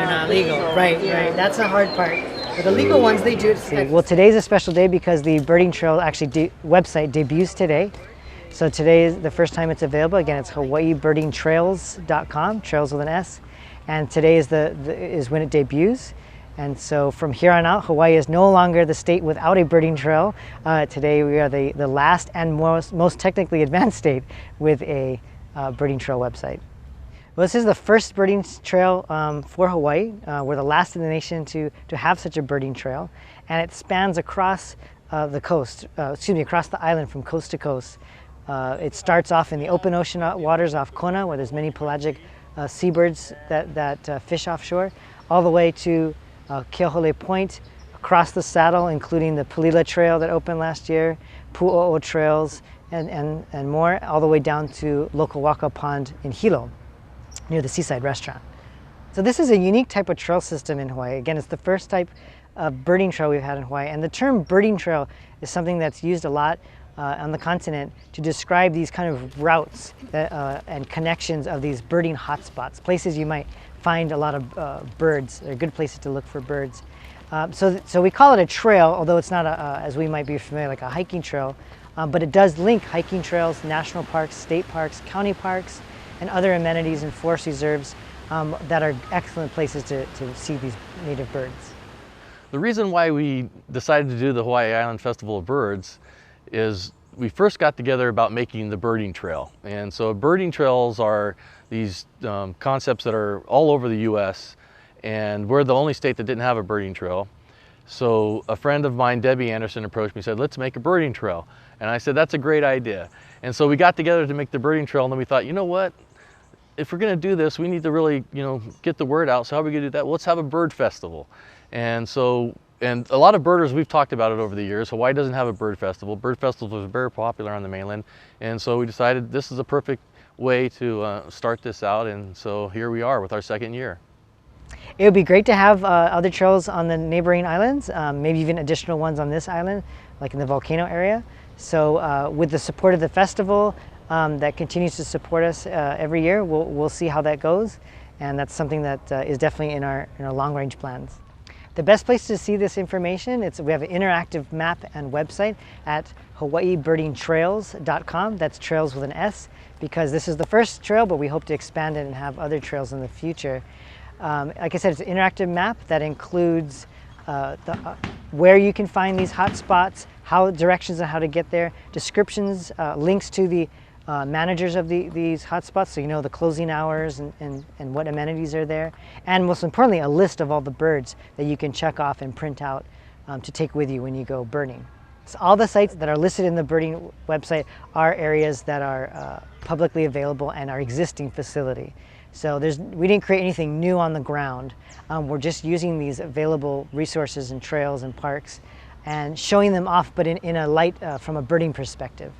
not legal. Right, right. That's a hard part. But the legal ones, they do it. Well, today's a special day because the birding trail website debuts today. So today is the first time it's available. Again, it's hawaiibirdingtrails.com, trails with an S. And today is when it debuts. And so from here on out, Hawaii is no longer the state without a birding trail. Today we are the last and most technically advanced state with a birding trail website. Well, this is the first birding trail for Hawaii. We're the last in the nation to have such a birding trail. And it spans across the coast, across the island from coast to coast. It starts off in the open ocean waters off Kona, where there's many pelagic seabirds that fish offshore, all the way to Keohole Point, across the saddle, including the Palila Trail that opened last year, Pu'o'o trails, and more, all the way down to local Waka Pond in Hilo, near the Seaside Restaurant. So this is a unique type of trail system in Hawaii. Again, it's the first type of birding trail we've had in Hawaii. And the term birding trail is something that's used a lot on the continent to describe these kind of routes and connections of these birding hotspots, places you might find a lot of birds. They're good places to look for birds. So we call it a trail, although it's not, as we might be familiar, like a hiking trail, but it does link hiking trails, national parks, state parks, county parks, and other amenities and forest reserves that are excellent places to see these native birds. The reason why we decided to do the Hawaii Island Festival of Birds is we first got together about making the birding trail. And so birding trails are these concepts that are all over the US, and we're the only state that didn't have a birding trail. So a friend of mine, Debbie Anderson, approached me and said, let's make a birding trail. And I said, that's a great idea. And so we got together to make the birding trail, and then we thought, you know what? If we're gonna do this, we need to really, get the word out. So how are we gonna do that? Well, let's have a bird festival. And a lot of birders, we've talked about it over the years. Hawaii doesn't have a bird festival. Bird festivals are very popular on the mainland. And so we decided this is a perfect way to start this out. And so here we are with our second year. It would be great to have other trails on the neighboring islands, maybe even additional ones on this island, like in the volcano area. So with the support of the festival that continues to support us every year, we'll see how that goes. And that's something that is definitely in our long-range plans. The best place to see this information, we have an interactive map and website at hawaiibirdingtrails.com. That's trails with an S, because this is the first trail, but we hope to expand it and have other trails in the future. Like I said, it's an interactive map that includes where you can find these hot spots, directions on how to get there, descriptions, links to the managers of these hotspots, so you know the closing hours and what amenities are there, and most importantly, a list of all the birds that you can check off and print out to take with you when you go birding. So all the sites that are listed in the birding website are areas that are publicly available and our existing facility. So we didn't create anything new on the ground. We're just using these available resources and trails and parks and showing them off, but in a light from a birding perspective.